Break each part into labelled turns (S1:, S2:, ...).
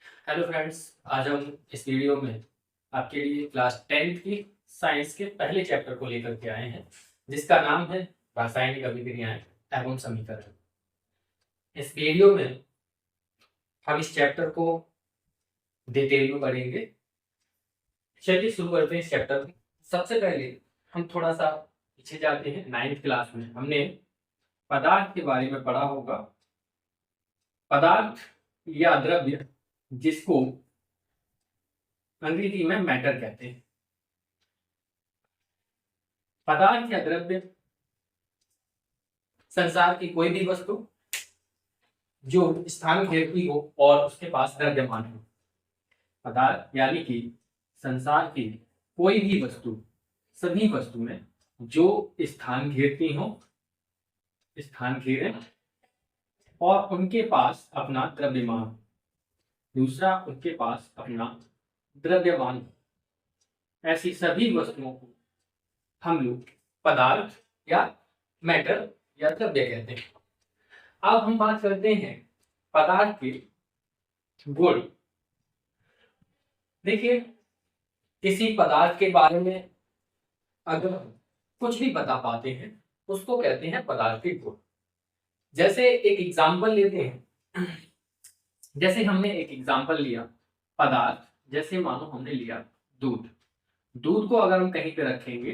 S1: Hello friends, आज हम इस वीडियो में आपके लिए क्लास 10th की साइंस के पहले चैप्टर को लेकर के आए हैं, जिसका नाम है रासायनिक अभिक्रियाएं एवं समीकरण। इस वीडियो में हम इस चैप्टर को डिटेल में पढ़ेंगे। चलिए शुरू करते हैं इस चैप्टर को। सबसे पहले हम थोड़ा सा पीछे जाते हैं। 9th क्लास में हमने पदार्थ के बारे में पढ़ा होगा। पदार्थ या द्रव्य जिसको अंग्रेजी में मैटर कहते हैं। पदार्थ या द्रव्य संसार की कोई भी वस्तु जो स्थान घेरती हो और उसके पास द्रव्यमान हो। पदार्थ यानी कि संसार की कोई भी वस्तु, सभी वस्तुएं जो स्थान घेरती हो, स्थान घेरे और उनके पास अपना द्रव्यमान, दूसरा उनके पास अपना द्रव्यमान, ऐसी सभी वस्तुओं को हम लोग पदार्थ या मैटर या द्रव्य कहते हैं। अब हम बात करते हैं पदार्थ के गुण। देखिए, किसी पदार्थ के बारे में अगर कुछ भी बता पाते हैं उसको कहते हैं पदार्थ के गुण। जैसे एक एग्जाम्पल लेते हैं। जैसे हमने एक एग्जाम्पल लिया पदार्थ, जैसे मानो हमने लिया दूध। दूध को अगर हम कहीं पे रखेंगे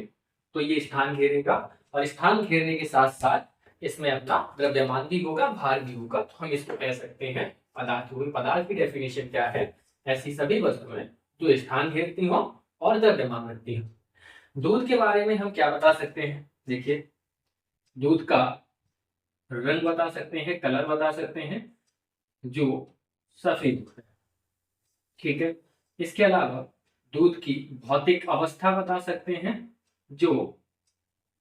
S1: तो ये स्थान घेरेगा और स्थान घेरने के साथ साथ इसमें अपना द्रव्यमान भी होगा, भार भी होगा। तो हम इसको कह सकते हैं पदार्थ। पदार्थ की डेफिनेशन क्या है? ऐसी सभी वस्तुएं जो स्थान घेरती हो और द्रव्यमान रखती हो। दूध के बारे में हम क्या बता सकते हैं? देखिए, दूध का रंग बता सकते हैं, कलर बता सकते हैं जो सफेद है। ठीक है। इसके अलावा दूध की भौतिक अवस्था बता सकते हैं जो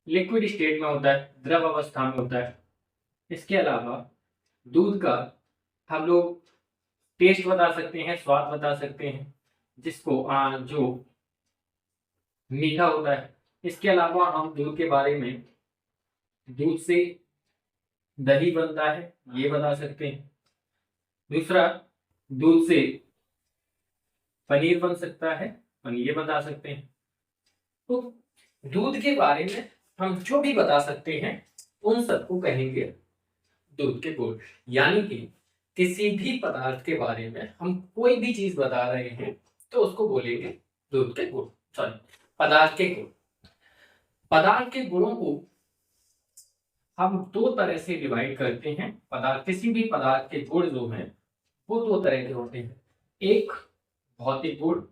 S1: लिक्विड स्टेट में होता है, द्रव अवस्था में होता है। इसके अलावा दूध का हम लोग टेस्ट बता सकते हैं, स्वाद बता सकते हैं, जिसको जो मीठा होता है। इसके अलावा हम दूध के बारे में दूध से दही बनता है ये बता सकते हैं। दूसरा, दूध से पनीर बन सकता है, पनीर ये बता सकते हैं। तो दूध के बारे में हम जो भी बता सकते हैं उन सबको कहेंगे दूध के गुण। यानी कि किसी भी पदार्थ के बारे में हम कोई भी चीज बता रहे हैं तो उसको बोलेंगे दूध के गुण, सॉरी पदार्थ के गुण। पदार्थ के गुणों को हम दो तरह से डिवाइड करते हैं। पदार्थ, किसी भी पदार्थ के गुण जो हैं वो दो तरह के होते हैं। एक भौतिक गुण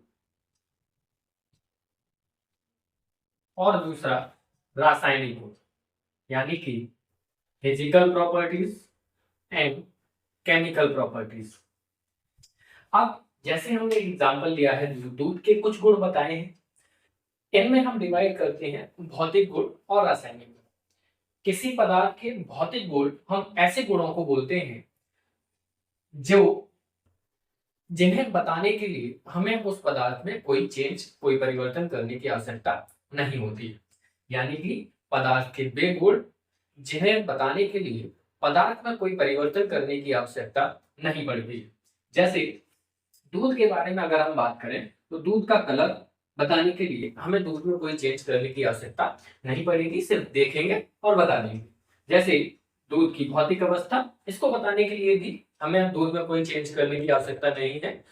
S1: और दूसरा रासायनिक गुण, यानी कि physical properties and chemical properties. अब जैसे हमने एग्जांपल लिया है, दूध के कुछ गुण बताए हैं, इनमें हम डिवाइड करते हैं भौतिक गुण और रासायनिक गुण। किसी पदार्थ के भौतिक गुण हम ऐसे गुणों को बोलते हैं जो जिन्हें बताने के लिए हमें उस पदार्थ में कोई चेंज, कोई परिवर्तन करने की आवश्यकता नहीं होती है। यानी कि पदार्थ के वे गुण जिन्हें बताने के लिए पदार्थ में कोई परिवर्तन करने की आवश्यकता नहीं पड़ती है। जैसे दूध के बारे में अगर हम बात करें तो दूध का कलर बताने के लिए हमें दूध में कोई चेंज करने की आवश्यकता नहीं पड़ेगी, सिर्फ देखेंगे और बता देंगे। जैसे दूध की भौतिक अवस्था, इसको बताने के लिए भी हमें दूध में कोई चेंज करने की आवश्यकता नहीं है,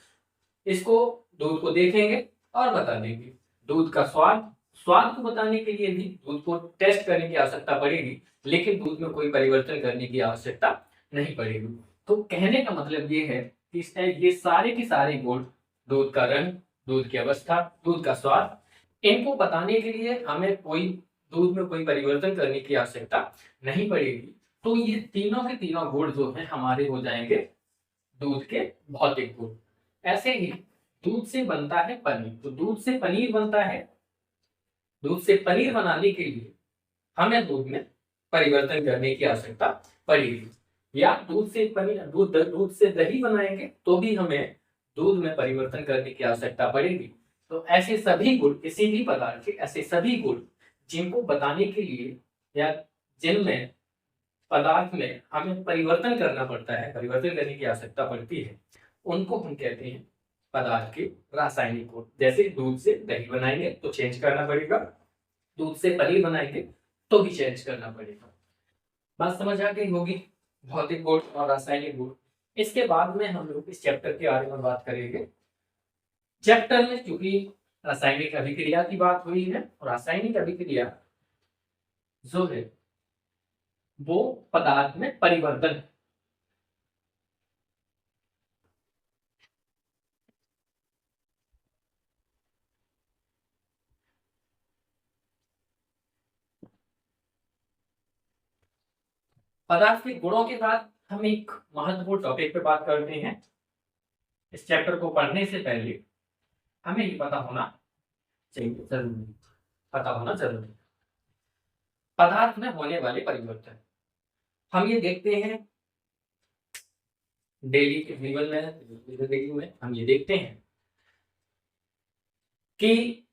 S1: इसको दूध को देखेंगे और बता देंगे। दूध का स्वाद, स्वाद को बताने के लिए भी दूध को टेस्ट करने की आवश्यकता पड़ेगी, लेकिन दूध में कोई परिवर्तन करने की आवश्यकता नहीं पड़ेगी। तो कहने का मतलब ये है कि ये सारे के सारे गुण, दूध का रंग, दूध की अवस्था, दूध का स्वाद, इनको बताने के लिए हमें कोई दूध में कोई परिवर्तन करने की आवश्यकता नहीं पड़ेगी। तो ये तीनों के तीनों गुण जो है हमारे हो जाएंगे दूध के भौतिक गुण। ऐसे ही दूध से बनता है पनीर। तो दूध से पनीर बनता है, दूध से पनीर बनाने के लिए हमें दूध में परिवर्तन करने की आवश्यकता पड़ेगी। या दूध से पनीर, दूध से दही बनाएंगे तो भी हमें दूध में परिवर्तन करने की आवश्यकता पड़ेगी। तो ऐसे सभी गुण, किसी भी पदार्थ के ऐसे सभी गुण जिनको बताने के लिए या जिनमें पदार्थ में हमें परिवर्तन करना पड़ता है, परिवर्तन करने की आवश्यकता पड़ती है, उनको हम कहते हैं पदार्थ के रासायनिक गुण। जैसे दूध से दही बनाएंगे तो चेंज करना पड़ेगा, दूध से पनीर बनाएंगे तो भी चेंज करना पड़ेगा। बात समझ आ गई होगी, भौतिक गुण और रासायनिक गुण। इसके बाद में हम लोग इस चैप्टर के बारे में बात करेंगे। चैप्टर में क्योंकि रासायनिक अभिक्रिया की बात हुई है, और रासायनिक अभिक्रिया जो है वो पदार्थ में परिवर्तन है। पदार्थ के गुणों के बाद हम एक महत्वपूर्ण टॉपिक पे बात करते हैं। इस चैप्टर को पढ़ने से पहले हमें ये पता होना चाहिए, जरूरी पता होना जरूरी, पदार्थ में होने वाले परिवर्तन। हम ये देखते हैं डेली के जीवन में, जिंदगी में हम ये देखते हैं कि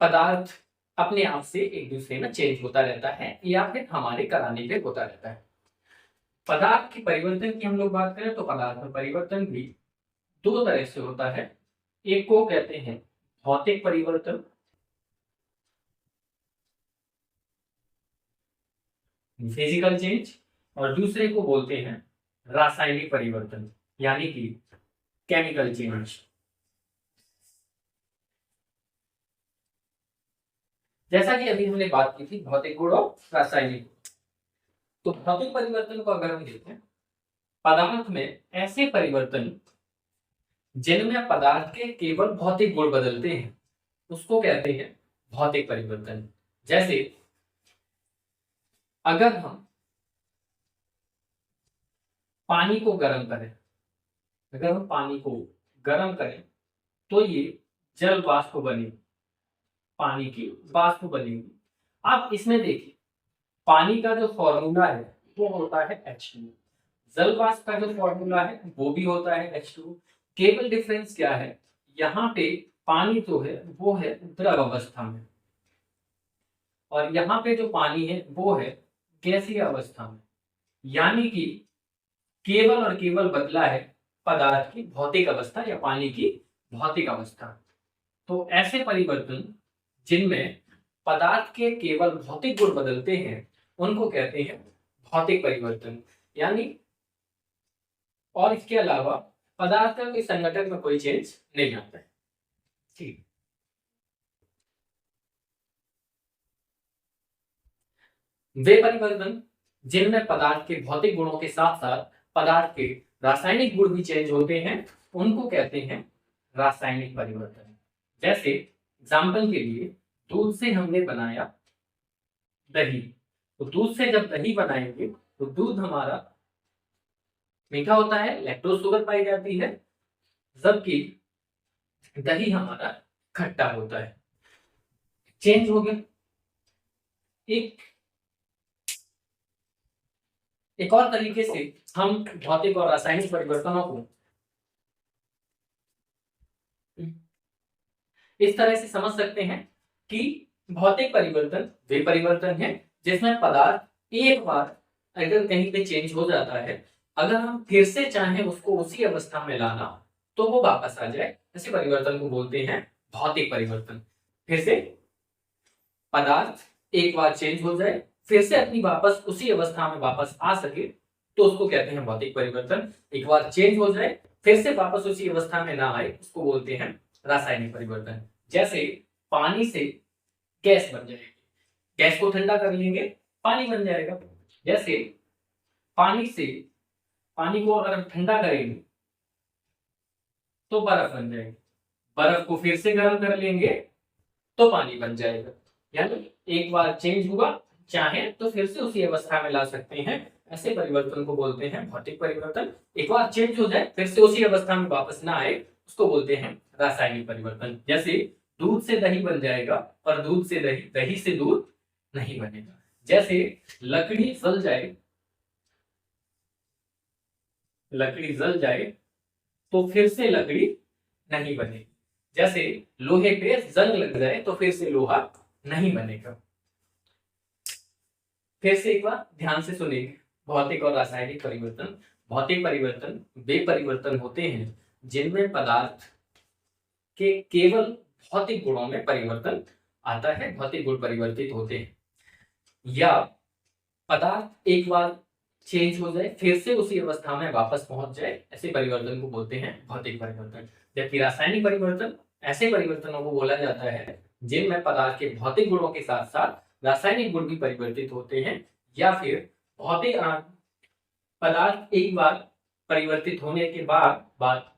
S1: पदार्थ अपने आप से एक दूसरे में चेंज होता रहता है या फिर हमारे कराने पे होता रहता है। पदार्थ के परिवर्तन की हम लोग बात करें तो पदार्थ में परिवर्तन भी दो तरह से होता है। एक को कहते हैं भौतिक परिवर्तन, फिजिकल चेंज, और दूसरे को बोलते हैं रासायनिक परिवर्तन यानी कि केमिकल चेंज। जैसा कि अभी हमने बात की थी भौतिक गुण और रासायनिक, तो भौतिक परिवर्तन को अगर हम देखें, पदार्थ में ऐसे परिवर्तन जिनमें पदार्थ के केवल भौतिक गुण बदलते हैं उसको कहते हैं भौतिक परिवर्तन। जैसे अगर हम पानी को गर्म करें, अगर हम पानी को गर्म करें तो ये जल वाष्प बनेगी, पानी की वाष्प बनेगी। आप इसमें देखिए पानी का जो फॉर्मूला है वो होता है H2, जल वाष्प का जो फॉर्मूला है वो भी होता है H2। केवल डिफरेंस क्या है, यहाँ पे पानी जो है वो है द्रव अवस्था में, और यहाँ पे जो पानी है वो है गैसीय अवस्था में। यानी कि केवल और केवल बदला है पदार्थ की भौतिक अवस्था या पानी की भौतिक अवस्था। तो ऐसे परिवर्तन जिनमें पदार्थ के केवल भौतिक गुण बदलते हैं उनको कहते हैं भौतिक परिवर्तन। यानी और इसके अलावा पदार्थ के संगठन में कोई चेंज नहीं आता है। ठीक, वे परिवर्तन जिनमें पदार्थ के भौतिक गुणों के साथ साथ पदार्थ के रासायनिक गुण भी चेंज होते हैं उनको कहते हैं रासायनिक परिवर्तन। जैसे एग्जाम्पल के लिए दूध से हमने बनाया दही, तो दूध से जब दही बनाएंगे तो दूध हमारा मीठा होता है, लैक्टोज शुगर पाई जाती है, जबकि दही हमारा खट्टा होता है। चेंज हो गया। एक और तरीके से हम भौतिक और रासायनिक परिवर्तनों को इस तरह से समझ सकते हैं कि भौतिक परिवर्तन वे परिवर्तन है जिसमें पदार्थ एक बार अगर कहीं पे चेंज हो जाता है, अगर हम फिर से चाहें उसको उसी अवस्था में लाना तो वो वापस आ जाए, ऐसे परिवर्तन को बोलते हैं भौतिक परिवर्तन। फिर से पदार्थ एक बार चेंज हो जाए फिर से अपनी वापस उसी अवस्था में वापस आ सके तो उसको कहते हैं भौतिक परिवर्तन। एक बार चेंज हो जाए फिर से वापस उसी अवस्था में ना आए उसको बोलते हैं रासायनिक परिवर्तन। जैसे पानी से गैस बन जाएगी, गैस को ठंडा कर लेंगे पानी बन जाएगा। जैसे पानी को अगर ठंडा करेंगे तो बर्फ बन जाएगी, बर्फ को फिर से गर्म कर लेंगे तो पानी बन जाएगा। यानी एक बार चेंज हुआ, चाहे तो फिर से उसी अवस्था में ला सकते हैं, ऐसे परिवर्तन को बोलते हैं भौतिक परिवर्तन। एक बार चेंज हो जाए फिर से उसी अवस्था में वापस ना आए उसको बोलते हैं रासायनिक परिवर्तन। जैसे दूध से दही बन जाएगा पर दूध से दही, दही से दूध नहीं बनेगा। जैसे लकड़ी जल जाए तो फिर से लकड़ी नहीं बनेगी। जैसे लोहे पे जंग लग जाए तो फिर से लोहा नहीं बनेगा। फिर से एक बार ध्यान से सुनिए, भौतिक और रासायनिक परिवर्तन। भौतिक परिवर्तन वे परिवर्तन होते हैं जिनमें पदार्थ के केवल भौतिक गुणों में परिवर्तन आता है, भौतिक गुण परिवर्तित होते हैं, या पदार्थ एक बार चेंज हो जाए फिर से उसी अवस्था में वापस पहुंच जाए, ऐसे परिवर्तन को बोलते हैं भौतिक परिवर्तन। जबकि रासायनिक परिवर्तन ऐसे परिवर्तनों को बोला जाता है जिनमें पदार्थ के भौतिक गुणों के साथ साथ रासायनिक गुण भी परिवर्तित होते हैं, या फिर भौतिक पदार्थ एक बार परिवर्तित होने के बाद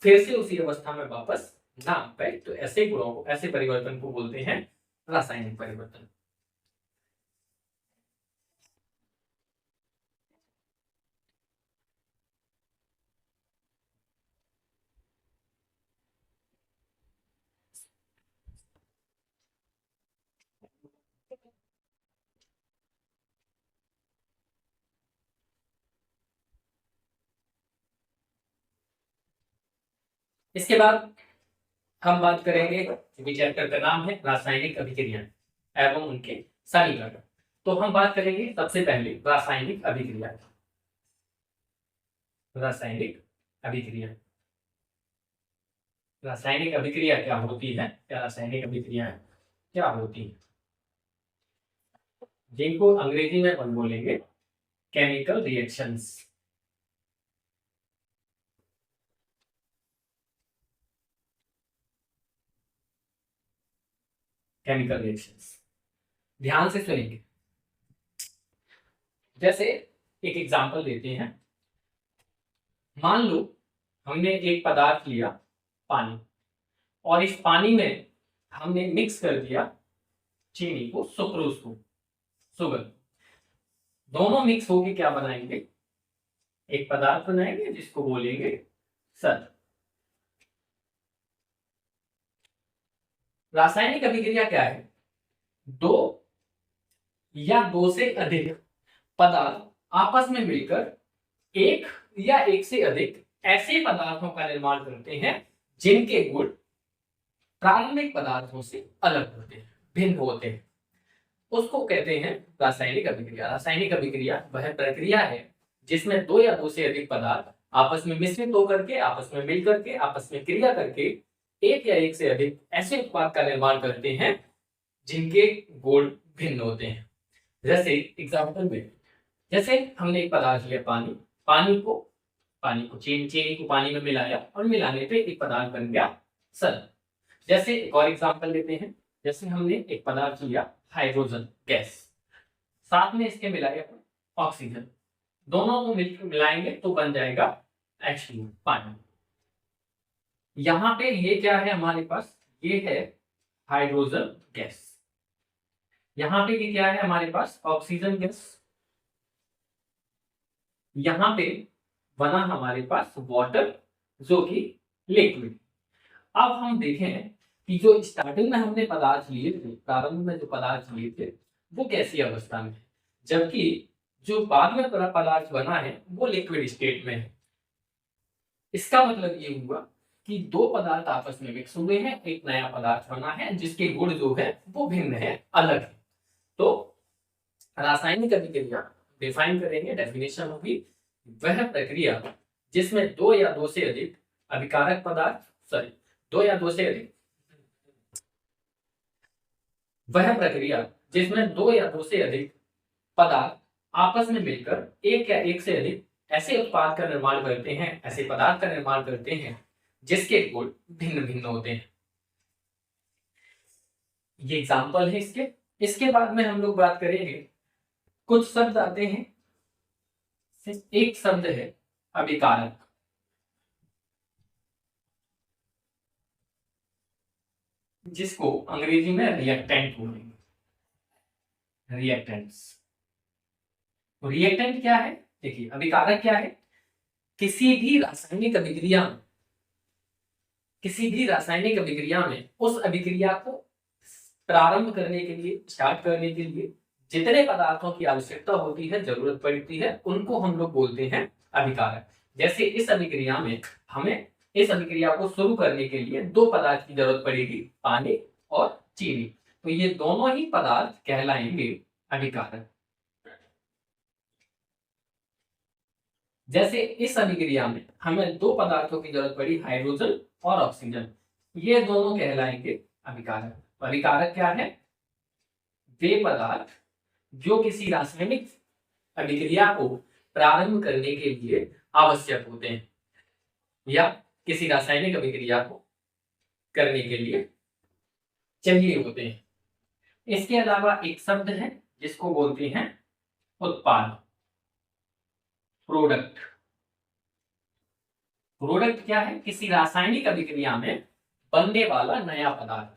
S1: फिर से उसी अवस्था में वापस ना आ पाए, तो ऐसे गुणों को, ऐसे परिवर्तन को बोलते हैं रासायनिक परिवर्तन। इसके बाद हम बात करेंगे, चैप्टर का नाम है रासायनिक अभिक्रिया एवं उनके समीकरण। तो हम बात करेंगे सबसे पहले रासायनिक अभिक्रिया। रासायनिक अभिक्रिया, रासायनिक अभिक्रिया क्या होती है, या रासायनिक अभिक्रिया क्या होती है, जिनको अंग्रेजी में हम बोलेंगे केमिकल रिएक्शंस। केमिकल रिएक्शंस, ध्यान से सुनेंगे। जैसे एक एग्जांपल देते हैं, मान लो हमने एक पदार्थ लिया पानी, और इस पानी में हमने मिक्स कर दिया चीनी को, सुक्रोज को, शुगर। दोनों मिक्स होके क्या बनाएंगे, एक पदार्थ बनाएंगे जिसको बोलेंगे सर। रासायनिक अभिक्रिया क्या है, दो या दो से अधिक पदार्थ आपस में मिलकर एक या एक से अधिक ऐसे पदार्थों का निर्माण करते हैं जिनके गुण प्रारंभिक पदार्थों से अलग होते हैं, भिन्न होते हैं, उसको कहते हैं रासायनिक अभिक्रिया। रासायनिक अभिक्रिया वह प्रक्रिया है जिसमें दो या दो से अधिक पदार्थ आपस में मिश्रित होकर के, आपस में मिल करके, आपस में क्रिया करके एक या एक से अधिक ऐसे उत्पाद का निर्माण करते हैं जिनके गुण भिन्न होते हैं। जैसे एग्जाम्पल में, जैसे हमने एक पदार्थ लिया पानी, पानी को चीनी को पानी में मिलाया और मिलाने पे एक पदार्थ बन गया सर। जैसे एक और एग्जाम्पल लेते हैं, जैसे हमने एक पदार्थ लिया हाइड्रोजन गैस, साथ में इसके मिलाया ऑक्सीजन, दोनों को मिलकर मिलाएंगे तो बन जाएगा H2 पानी। यहां पे ये क्या है हमारे पास, ये है हाइड्रोजन गैस, यहां पे ये क्या है हमारे पास ऑक्सीजन गैस, यहां पे बना हमारे पास वाटर जो कि लिक्विड। अब हम देखें कि जो स्टार्टिंग में हमने पदार्थ लिए थे, प्रारंभ में जो पदार्थ लिए थे वो कैसी अवस्था में है, जबकि जो बाद में पदार्थ बना है वो लिक्विड स्टेट में है। इसका मतलब ये हुआ कि दो पदार्थ आपस में मिक्स हुए हैं, एक नया पदार्थ बना है जिसके गुण जो है वो भिन्न है, अलग है। तो रासायनिक अभिक्रिया डिफाइन करेंगे, डेफिनेशन होगी वह प्रक्रिया जिसमें दो या दो से अधिक अभिकारक पदार्थ, दो या दो से अधिक, वह प्रक्रिया जिसमें दो या दो से अधिक पदार्थ आपस में मिलकर एक या एक से अधिक ऐसे उत्पाद का निर्माण करते हैं, ऐसे पदार्थ का निर्माण करते हैं जिसके गुण भिन्न भिन्न होते हैं। ये एग्जाम्पल है इसके। इसके बाद में हम लोग बात करेंगे, कुछ शब्द आते हैं, एक शब्द है अभिकारक, जिसको अंग्रेजी में रिएक्टेंट बोलेंगे, रिएक्टेंट्स। रिएक्टेंट क्या है, देखिए अभिकारक क्या है, किसी भी रासायनिक अभिक्रिया में उस अभिक्रिया को प्रारंभ करने के लिए, स्टार्ट करने के लिए जितने पदार्थों की आवश्यकता होती है, जरूरत पड़ती है, उनको हम लोग बोलते हैं अभिकारक। जैसे इस अभिक्रिया में हमें इस अभिक्रिया को शुरू करने के लिए दो पदार्थ की जरूरत पड़ेगी, पानी और चीनी, तो ये दोनों ही पदार्थ कहलाएंगे अभिकारक। जैसे इस अभिक्रिया में हमें दो पदार्थों की जरूरत पड़ी, हाइड्रोजन और ऑक्सीजन। ये दोनों कहलाएंगे अभिकारक। अभिकारक क्या है? वे पदार्थ जो किसी रासायनिक अभिक्रिया को प्रारंभ करने के लिए आवश्यक होते हैं या किसी रासायनिक अभिक्रिया को करने के लिए चाहिए होते हैं। इसके अलावा एक शब्द है जिसको बोलते हैं उत्पाद, प्रोडक्ट। प्रोडक्ट क्या है? किसी रासायनिक अभिक्रिया में बनने वाला नया पदार्थ।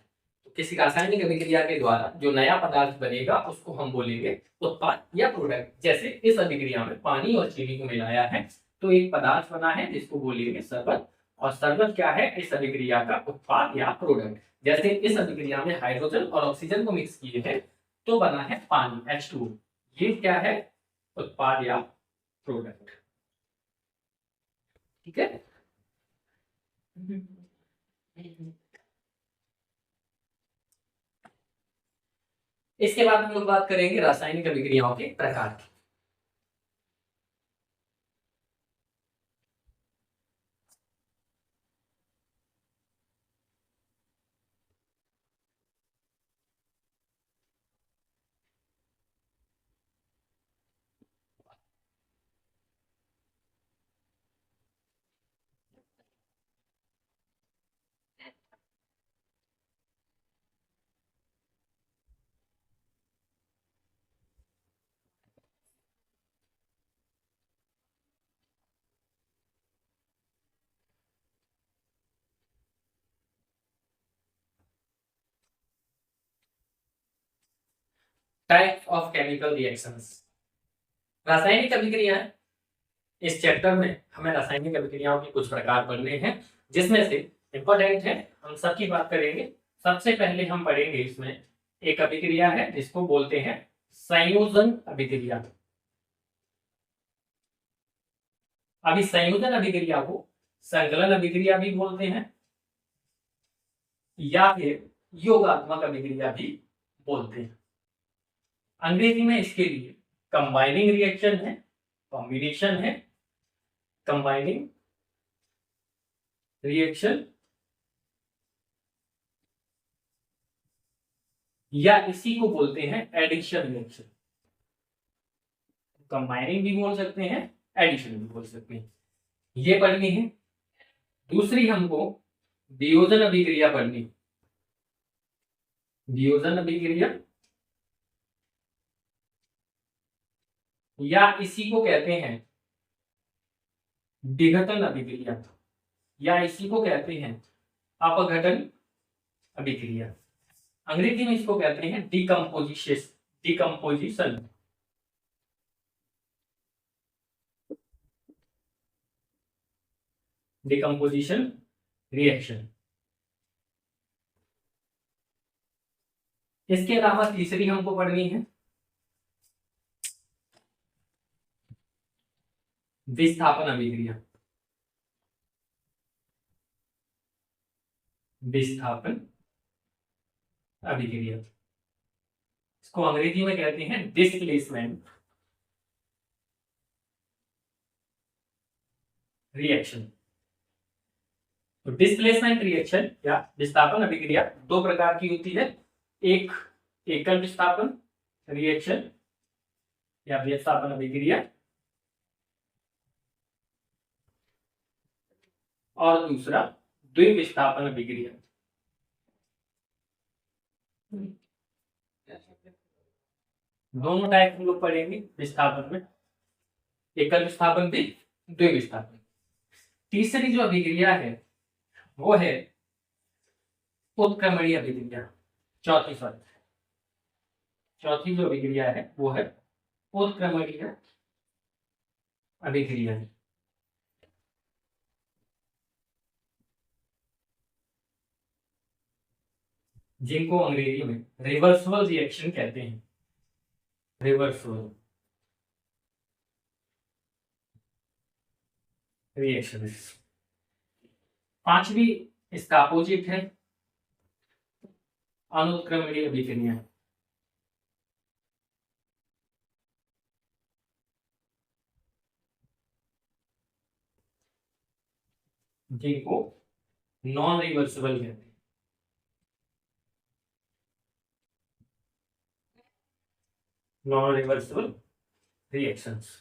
S1: तो किसी रासायनिक अभिक्रिया के द्वारा जो नया पदार्थ बनेगा उसको हम बोलेंगे उत्पाद या प्रोडक्ट। जैसे इस अभिक्रिया में पानी और चीनी को मिलाया है तो एक पदार्थ बना है जिसको बोलेंगे शरबत, और शरबत क्या है? इस अभिक्रिया का उत्पाद या प्रोडक्ट। जैसे इस अभिक्रिया में हाइड्रोजन और ऑक्सीजन को मिक्स किए हैं तो बना है पानी, H2O। ये क्या है? उत्पाद या प्रोडक्ट। ठीक है। इसके बाद हम लोग बात करेंगे रासायनिक अभिक्रियाओं के प्रकार की। Types of chemical reactions. रासायनिक अभिक्रियाएं, इस चैप्टर में हमें रासायनिक अभिक्रियाओं के कुछ प्रकार पढ़ने हैं, जिसमें से इंपॉर्टेंट है, हम सबकी बात करेंगे। सबसे पहले हम पढ़ेंगे इसमें एक अभिक्रिया है जिसको बोलते हैं संयोजन अभिक्रिया। अभी संयोजन अभिक्रिया को संकलन अभिक्रिया भी बोलते हैं या फिर योगात्मक अभिक्रिया भी बोलते हैं। अंग्रेजी में इसके लिए कंबाइनिंग रिएक्शन है, कॉम्बिनेशन है, कंबाइनिंग रिएक्शन, या इसी को बोलते हैं एडिशन रिएक्शन। कंबाइनिंग भी बोल सकते हैं, एडिशन भी बोल सकते हैं। ये पढ़नी है। दूसरी हमको वियोजन अभिक्रिया पढ़नी। वियोजन अभिक्रिया या इसी को कहते हैं विघटन अभिक्रिया, या इसी को कहते हैं अपघटन अभिक्रिया। अंग्रेजी में इसको कहते हैं डिकम्पोजिशन। Decomposition decomposition reaction. इसके अलावा तीसरी हमको पढ़नी है विस्थापन अभिक्रिया। विस्थापन अभिक्रिया, इसको अंग्रेजी में कहते हैं डिस्प्लेसमेंट रिएक्शन। तो डिस्प्लेसमेंट रिएक्शन या विस्थापन अभिक्रिया दो प्रकार की होती है। एक एकल विस्थापन रिएक्शन या विस्थापन अभिक्रिया, और दूसरा द्विविस्थापन अभिक्रिया। दोनों टाइप हम लोग पढ़ेंगे विस्थापन में, एकल विस्थापन भी, द्विविस्थापन। तीसरी जो अभिक्रिया है वो है उत्क्रमणीय अभिक्रिया। चौथी जो अभिक्रिया है वो है उत्क्रमणीय अभिक्रिया। जिनको अंग्रेजी में रिवर्सिबल रिएक्शन कहते हैं। Reversible reaction. पांचवी इसका अपोजिट है अनुत्क्रमणीय अभिक्रिया। जिनको नॉन रिवर्सिबल कहते हैं। Non reversible reactions.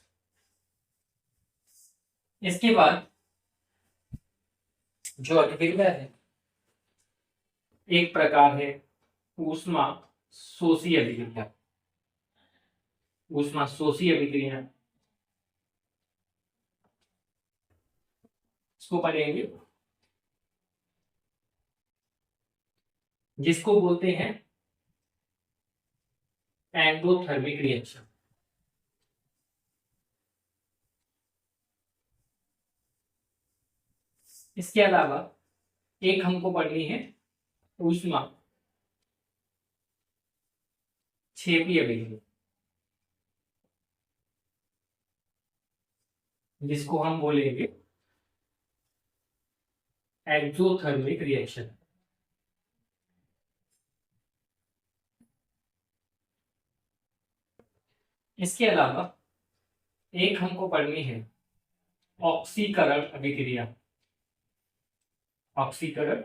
S1: इसके बाद जो अभिक्रिया है, एक प्रकार है ऊष्मा शोषी अभिक्रिया। ऊष्मा शोषी अभिक्रिया, इसको पढ़ेंगे, जिसको बोलते हैं एंडोथर्मिक रिएक्शन। इसके अलावा एक हमको पढ़नी है ऊष्मा क्षेपी अभिक्रिया, जिसको हम बोलेंगे एक्सोथर्मिक रिएक्शन। इसके अलावा एक हमको पढ़नी है ऑक्सीकरण अभिक्रिया। ऑक्सीकरण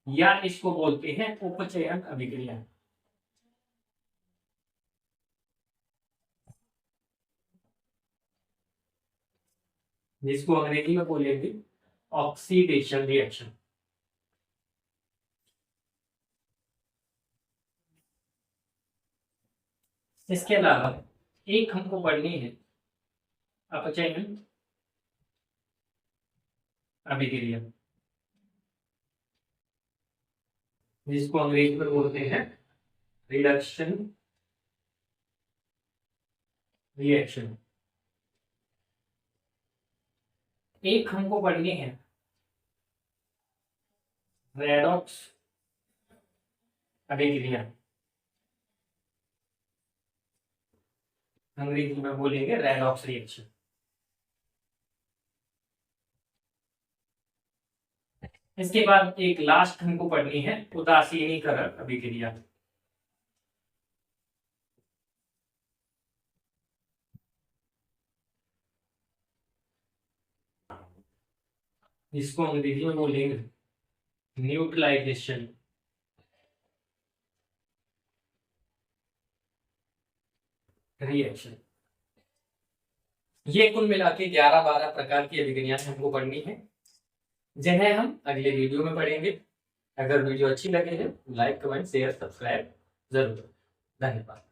S1: या इसको बोलते हैं उपचयन अभिक्रिया। जिसको अंग्रेजी में बोलेंगे ऑक्सीडेशन रिएक्शन। इसके अलावा एक हमको पढ़नी है अपचयन अभिक्रिया, जिसको अंग्रेजी में बोलते हैं रिडक्शन रिएक्शन। एक हमको पढ़नी है रेडॉक्स अभिक्रिया, अंग्रेजी में बोलेंगे रेडॉक्स रिएक्शन। इसके बाद एक लास्ट हमको पढ़नी है उदासीनीकरण अभिक्रिया। जिसको अंग्रेजी में बोलेंगे न्यूट्रलाइजेशन रिएक्शन। ये कुल मिला के 11-12 प्रकार की अभिक्रियाएं हमको पढ़नी है, जिन्हें हम अगले वीडियो में पढ़ेंगे। अगर वीडियो अच्छी लगे है लाइक कमेंट शेयर सब्सक्राइब जरूर। धन्यवाद।